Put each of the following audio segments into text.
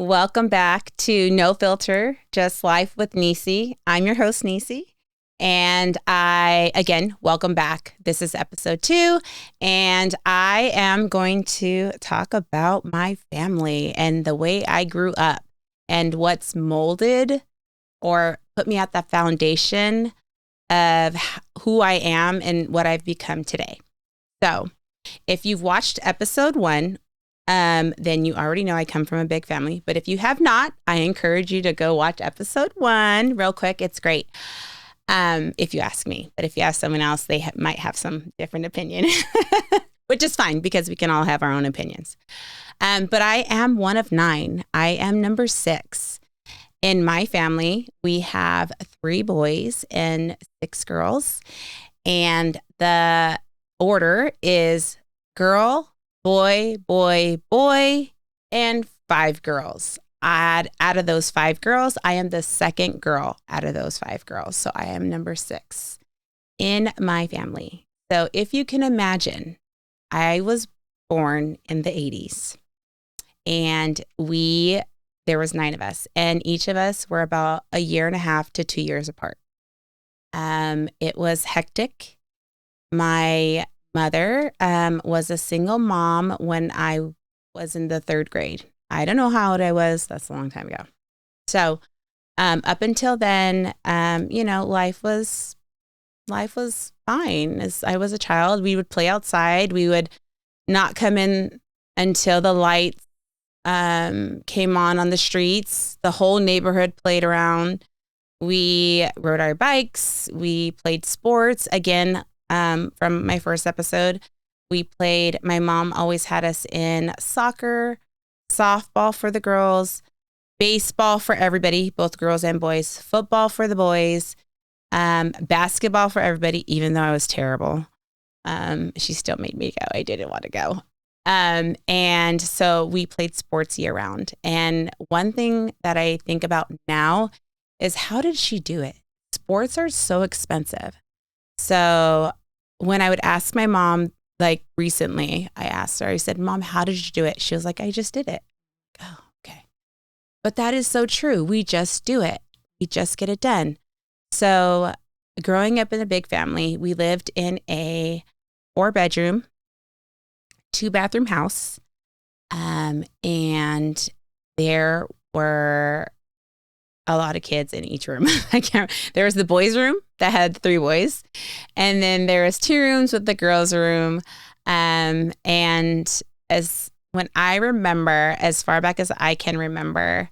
Welcome back to No Filter, Just Life with Nisi. I'm your host, Nisi. And welcome back. This is episode 2. And I am going to talk about my family and the way I grew up and what's molded or put me at the foundation of who I am and what I've become today. So if you've watched episode 1, then you already know I come from a big family. But if you have not, I encourage you to go watch episode 1 real quick. It's great. If you ask me, but if you ask someone else, they might have some different opinion, which is fine because we can all have our own opinions. But I am one of 9. I am number 6. In my family, we have 3 boys and 6 girls. And the order is girl, boy, boy, boy, and 5 girls. Out of those 5 girls, I am the second girl out of those 5 girls. So I am number 6 in my family. So if you can imagine, I was born in the 80s and there was 9 of us, and each of us were about a year and a half to 2 years apart. It was hectic. My mother was a single mom when I was in the 3rd grade. I don't know how old I was. That's a long time ago. So up until then, life was fine. As I was a child, we would play outside. We would not come in until the lights came on the streets. The whole neighborhood played around. We rode our bikes. We played sports. Again, from my first episode, my mom always had us in soccer, softball for the girls, baseball for everybody, both girls and boys, football for the boys, basketball for everybody, even though I was terrible. She still made me go. I didn't want to go. And so we played sports year round. And one thing that I think about now is, how did she do it? Sports are so expensive. So when I would ask my mom, like recently, I asked her, I said, Mom, how did you do it? She was like, I just did it. Oh, okay. But that is so true. We just do it. We just get it done. So growing up in a big family, we lived in a 4-bedroom, 2-bathroom house. And there were a lot of kids in each room. There was the boys' room that had 3 boys. And then there was 2 rooms with the girls' room. And when I remember, as far back as I can remember,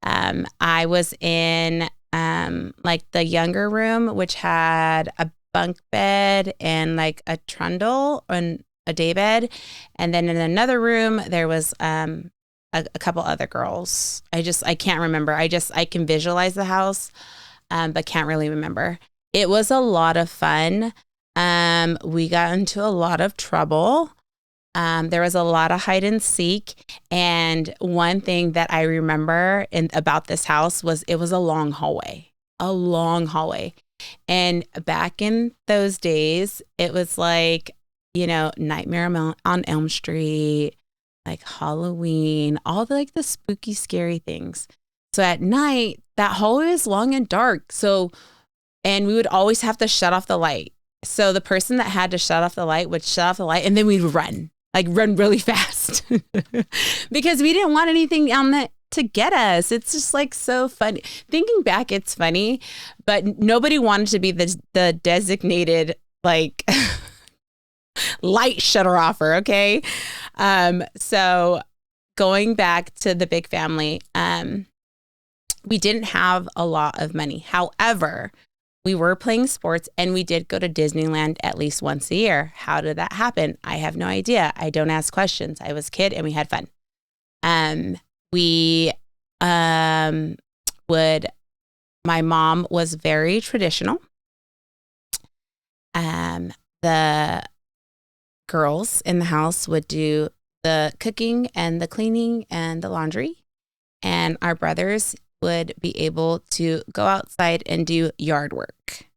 I was in like the younger room, which had a bunk bed and like a trundle and a day bed. And then in another room, there was a couple other girls. I can't remember. I can visualize the house, but can't really remember. It was a lot of fun. We got into a lot of trouble. There was a lot of hide and seek. And one thing that I remember about this house was it was a long hallway. And back in those days, it was like, Nightmare on Elm Street, like Halloween, all the spooky, scary things. So at night, that hallway was long and dark. And we would always have to shut off the light. So the person that had to shut off the light would shut off the light, and then we'd run really fast because we didn't want anything to get us. It's just like so funny. Thinking back, it's funny, but nobody wanted to be the designated light shutter offer. Okay. So going back to the big family, we didn't have a lot of money. However, we were playing sports and we did go to Disneyland at least once a year. How did that happen? I have no idea. I don't ask questions. I was a kid and we had fun. My mom was very traditional. The girls in the house would do the cooking and the cleaning and the laundry. And our brothers would be able to go outside and do yard work.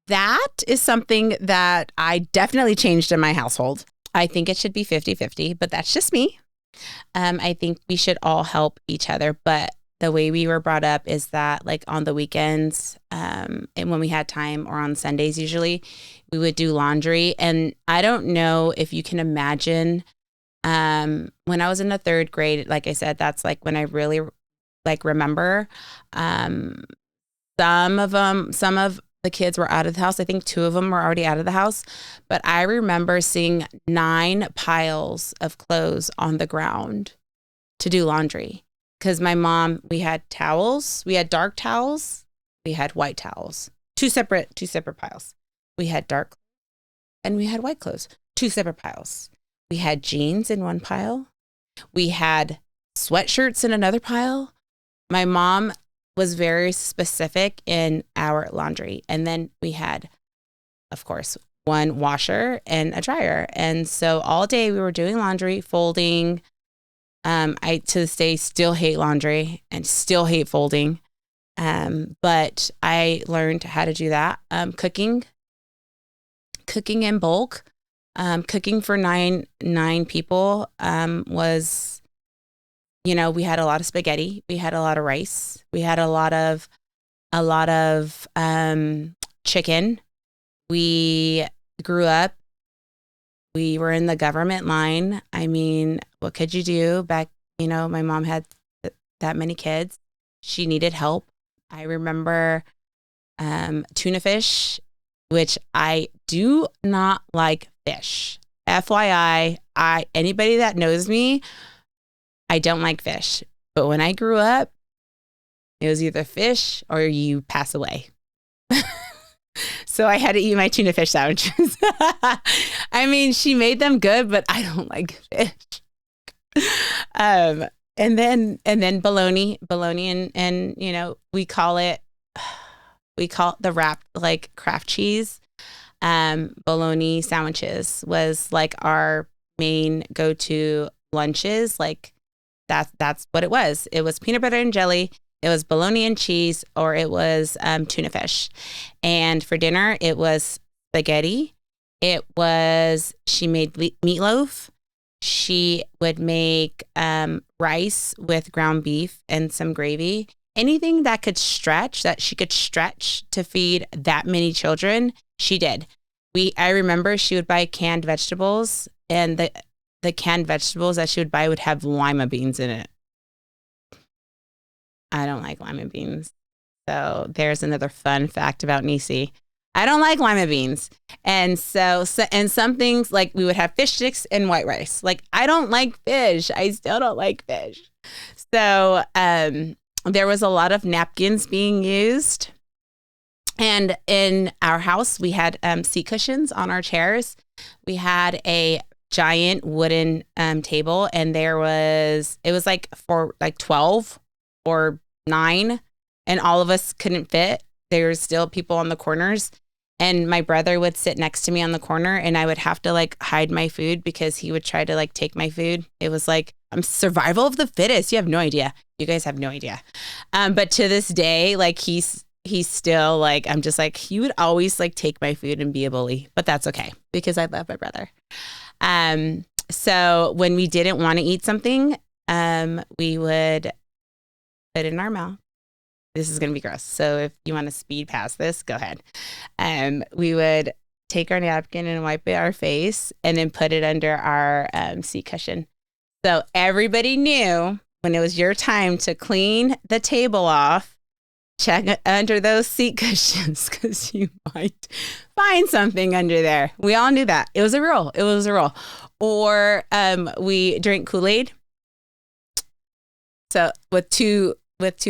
That is something that I definitely changed in my household. I think it should be 50-50, but that's just me. I think we should all help each other, but the way we were brought up is that like on the weekends, and when we had time or on Sundays, usually we would do laundry. And I don't know if you can imagine, when I was in the third grade, like I said, that's like when I really like remember, um, some of the kids were out of the house. I think two of them were already out of the house, but I remember seeing 9 piles of clothes on the ground to do laundry. Because my mom, we had towels, we had dark towels, we had white towels, two separate piles. We had dark and we had white clothes, two separate piles. We had jeans in one pile. We had sweatshirts in another pile. My mom was very specific in our laundry. And then we had, of course, one washer and a dryer. And so all day we were doing laundry, folding. I to this day still hate laundry and still hate folding. But I learned how to do that. Cooking in bulk, cooking for nine people, was, we had a lot of spaghetti. We had a lot of rice. We had a lot of chicken. We grew up. We were in the government line. I mean, what could you do back? My mom had that many kids. She needed help. I remember tuna fish, which I do not like fish. FYI, anybody that knows me, I don't like fish. But when I grew up, it was either fish or you pass away. So I had to eat my tuna fish sandwiches. I mean, she made them good, but I don't like fish. And then bologna and we call it the wrapped like Kraft cheese. Bologna sandwiches was like our main go-to lunches. Like that's what it was. It was peanut butter and jelly. It was bologna and cheese, or it was tuna fish. And for dinner, it was spaghetti. She made meatloaf. She would make rice with ground beef and some gravy. Anything that she could stretch to feed that many children, she did. I remember she would buy canned vegetables, and the canned vegetables that she would buy would have lima beans in it. I don't like lima beans. So there's another fun fact about Nisi. I don't like lima beans. And so and some things, like we would have fish sticks and white rice. Like, I don't like fish. I still don't like fish. So there was a lot of napkins being used. And in our house, we had seat cushions on our chairs. We had a giant wooden table, and it was like for like 12 or 9, and all of us couldn't fit. There were still people on the corners, and my brother would sit next to me on the corner, and I would have to like hide my food because he would try to like take my food. It was like, I'm survival of the fittest. You have no idea. You guys have no idea. But to this day, like he's still like, I'm just like, he would always like take my food and be a bully, but that's okay because I love my brother. So when we didn't want to eat something, we would put it in our mouth. This is going to be gross. So if you want to speed past this, go ahead. We would take our napkin and wipe our face and then put it under our seat cushion. So everybody knew when it was your time to clean the table off, check under those seat cushions because you might find something under there. We all knew that. It was a rule. Or we drink Kool-Aid. So with two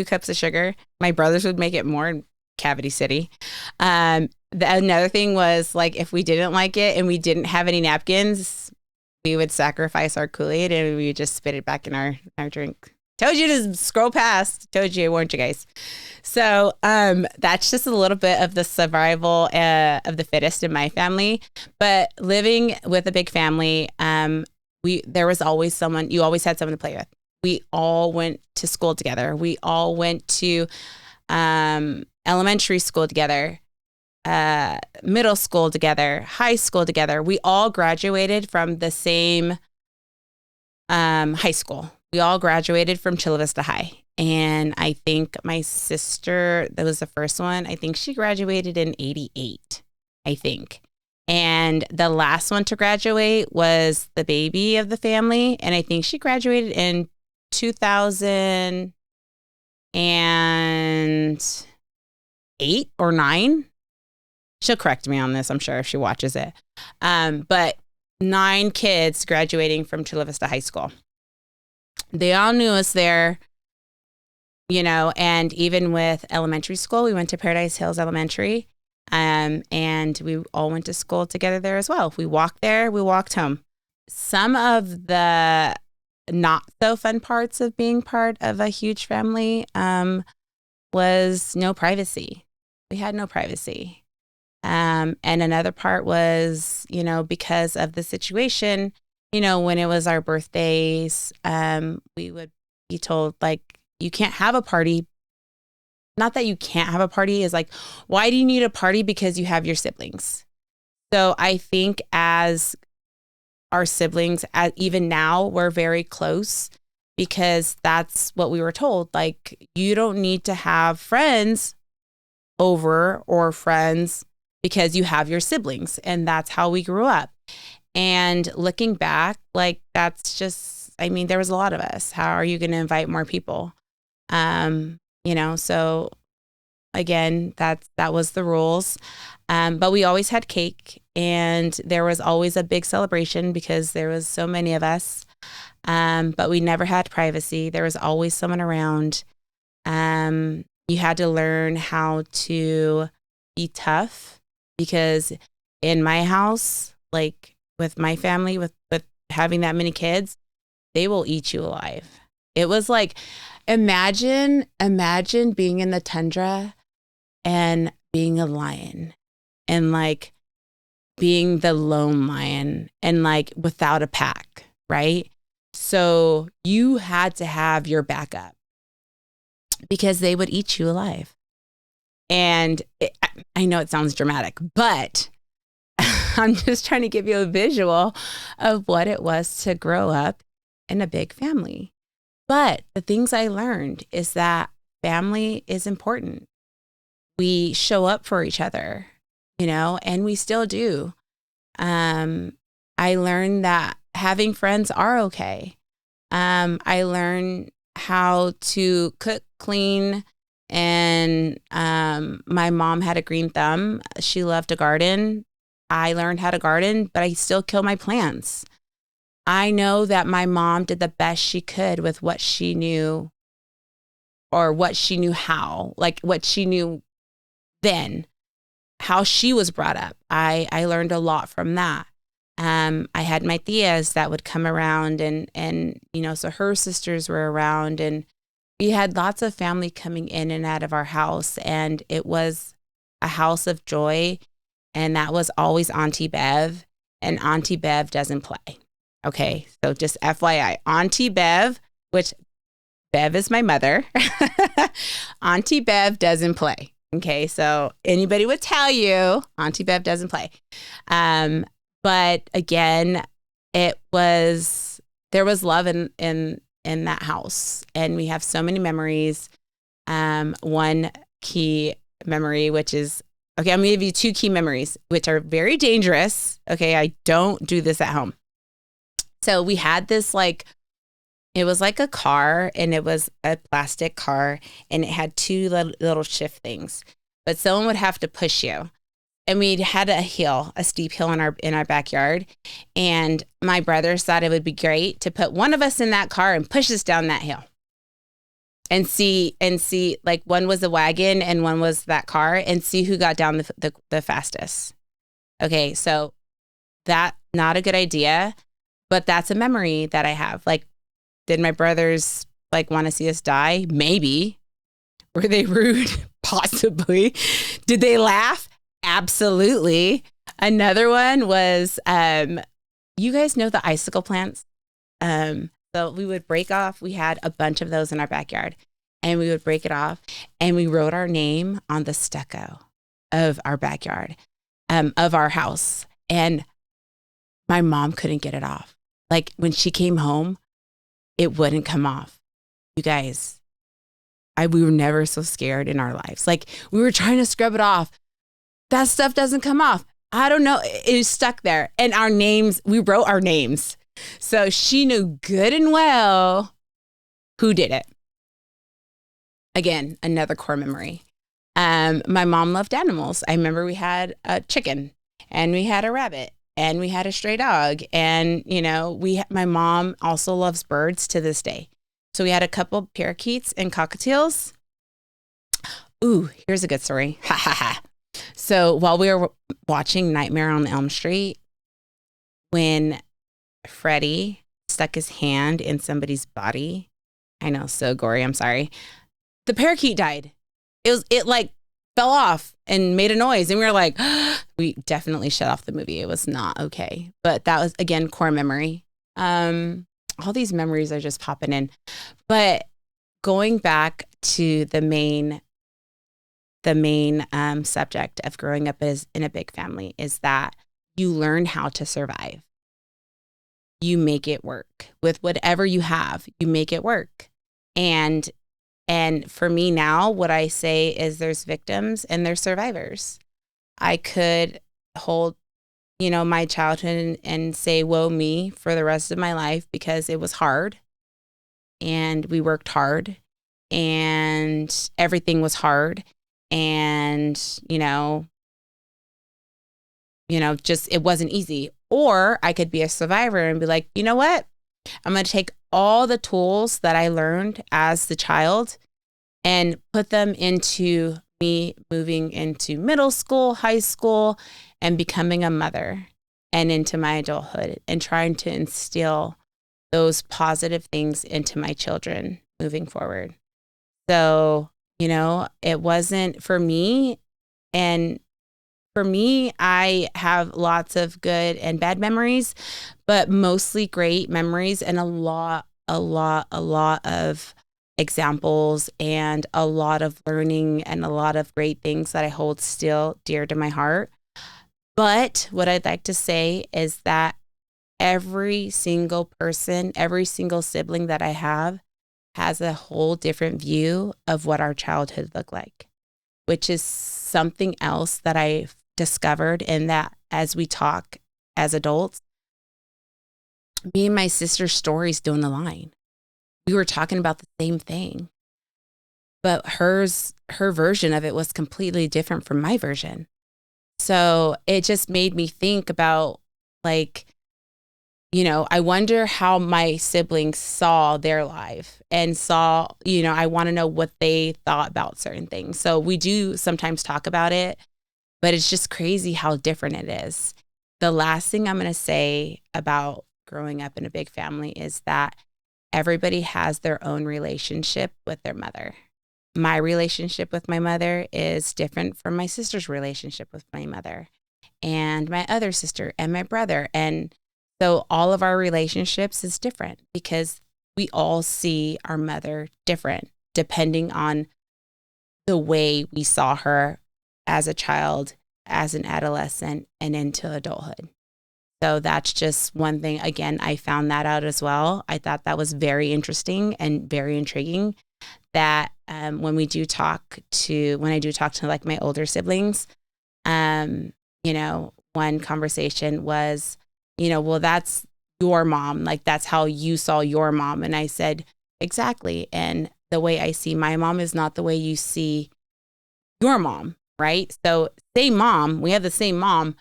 cups of sugar. My brothers would make it more in Cavity City. Another thing was, like, if we didn't like it and we didn't have any napkins, we would sacrifice our Kool-Aid and we would just spit it back in our drink. Told you to scroll past. Told you, I warned you guys. So that's just a little bit of the survival of the fittest in my family. But living with a big family, there was always someone. You always had someone to play with. We all went to school together. We all went to elementary school together, middle school together, high school together. We all graduated from the same high school. We all graduated from Chula Vista High. And I think my sister, that was the first one, I think she graduated in 88, I think. And the last one to graduate was the baby of the family. And I think she graduated in 2008 or 9. She'll correct me on this, I'm sure, if she watches it. But 9 kids graduating from Chula Vista High School. They all knew us there, and even with elementary school, we went to Paradise Hills Elementary, and we all went to school together there as well. We walked there, we walked home. Some of the not so fun parts of being part of a huge family was no privacy. We had no privacy. And another part was, because of the situation, when it was our birthdays, we would be told, like, you can't have a party. Not that you can't have a party, is like, why do you need a party? Because you have your siblings. So I think as our siblings, even now, we're very close because that's what we were told. Like, you don't need to have friends over or friends because you have your siblings. And that's how we grew up. And looking back, like, that's just, there was a lot of us. How are you going to invite more people? So again, that was the rules. But we always had cake, and there was always a big celebration because there was so many of us. But we never had privacy. There was always someone around. You had to learn how to be tough, because in my house, like with my family, with having that many kids, they will eat you alive. It was like, imagine being in the tundra and being a lion, and like being the lone lion, and like without a pack, right? So you had to have your backup because they would eat you alive. And I know it sounds dramatic, but I'm just trying to give you a visual of what it was to grow up in a big family. But the things I learned is that family is important. We show up for each other, and we still do. I learned that having friends are okay. I learned how to cook, clean, and my mom had a green thumb. She loved to garden. I learned how to garden, but I still kill my plants. I know that my mom did the best she could with what she knew, or what she knew how, like what she knew then, how she was brought up. I learned a lot from that. I had my tias that would come around, and so her sisters were around, and we had lots of family coming in and out of our house, and it was a house of joy. And that was always Auntie Bev, and Auntie Bev doesn't play. Okay, so just FYI, Auntie Bev, which Bev is my mother, Auntie Bev doesn't play. Okay, so anybody would tell you Auntie Bev doesn't play. But again, there was love in that house, and we have so many memories. One key memory, which is, okay, I'm going to give you 2 key memories, which are very dangerous. Okay, I don't do this at home. So we had this, like, it was like a car, and it was a plastic car, and it had 2 little shift things, but someone would have to push you. And we had a steep hill in our backyard. And my brothers thought it would be great to put one of us in that car and push us down that hill. And see, like, one was a wagon and one was that car, and see who got down the fastest. Okay, so that, not a good idea, but that's a memory that I have. Like, did my brothers, like, want to see us die? Maybe. Were they rude? Possibly. Did they laugh? Absolutely. Another one was, you guys know the icicle plants? So we would break off, we had a bunch of those in our backyard, and we would break it off, and we wrote our name on the stucco of our backyard, of our house. And my mom couldn't get it off. Like, when she came home, it wouldn't come off. You guys, we were never so scared in our lives. Like, we were trying to scrub it off. That stuff doesn't come off. I don't know. It was stuck there. And our names, we wrote our names. So she knew good and well who did it. Again, another core memory. My mom loved animals. I remember we had a chicken and we had a rabbit and we had a stray dog. And, you know, my mom also loves birds to this day. So we had a couple parakeets and cockatiels. Ooh, here's a good story. Ha ha ha. So while we were watching Nightmare on Elm Street, when Freddy stuck his hand in somebody's body, I know, so gory, I'm sorry, the parakeet died. It like fell off and made a noise. And we were like, we definitely shut off the movie. It was not okay. But that was, again, core memory. All these memories are just popping in. But going back to the main subject of growing up in a big family is that you learn how to survive. You make it work with whatever you have. You make it work. And for me now, what I say is there's victims and there's survivors. I could hold, you know, my childhood and say, woe me for the rest of my life because it was hard and we worked hard and everything was hard. And, you know, just it wasn't easy. Or I could be a survivor and be like, you know what? I'm going to take all the tools that I learned as the child and put them into me moving into middle school, high school, and becoming a mother and into my adulthood and trying to instill those positive things into my children moving forward. So, you know, it wasn't for me. And for me, I have lots of good and bad memories, but mostly great memories and a lot of examples and a lot of learning and a lot of great things that I hold still dear to my heart. But what I'd like to say is that every single person, every single sibling that I have has a whole different view of what our childhood looked like, which is something else that I've discovered in that as we talk as adults, me and my sister's stories don't align. We were talking about the same thing, but her version of it was completely different from my version. So it just made me think about, like, you know, I wonder how my siblings saw their life and saw, you know, I want to know what they thought about certain things. So we do sometimes talk about it, but it's just crazy how different it is. The last thing I'm going to say about growing up in a big family is that everybody has their own relationship with their mother. My relationship with my mother is different from my sister's relationship with my mother and my other sister and my brother. And so all of our relationships is different because we all see our mother different depending on the way we saw her as a child, as an adolescent, and into adulthood. So that's just one thing. Again, I found that out as well. I thought that was very interesting and very intriguing that when I do talk to like my older siblings, you know, one conversation was, you know, well, that's your mom. Like, that's how you saw your mom. And I said, exactly. And the way I see my mom is not the way you see your mom, right? So same mom, we have the same mom,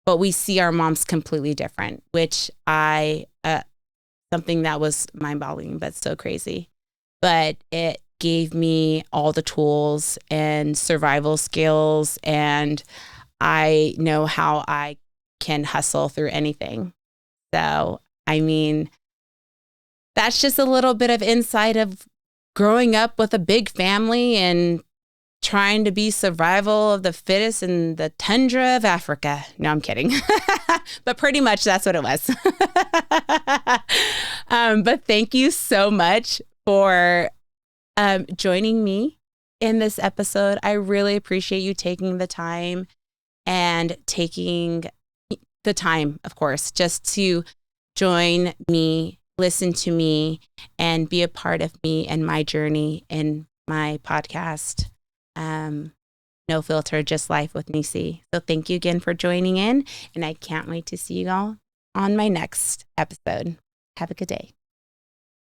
but we see our moms completely different, which something that was mind-boggling, but so crazy. But it gave me all the tools and survival skills, and I know how I can hustle through anything. So, I mean, that's just a little bit of insight of growing up with a big family and trying to be survival of the fittest in the tundra of Africa. No, I'm kidding. But pretty much that's what it was. But thank you so much for joining me in this episode. I really appreciate you taking the time and taking the time, of course, just to join me listen to me and be a part of me and my journey in my podcast. No Filter, Just Life with Nisi. So thank you again for joining in, and I can't wait to see you all on my next episode. Have a good day.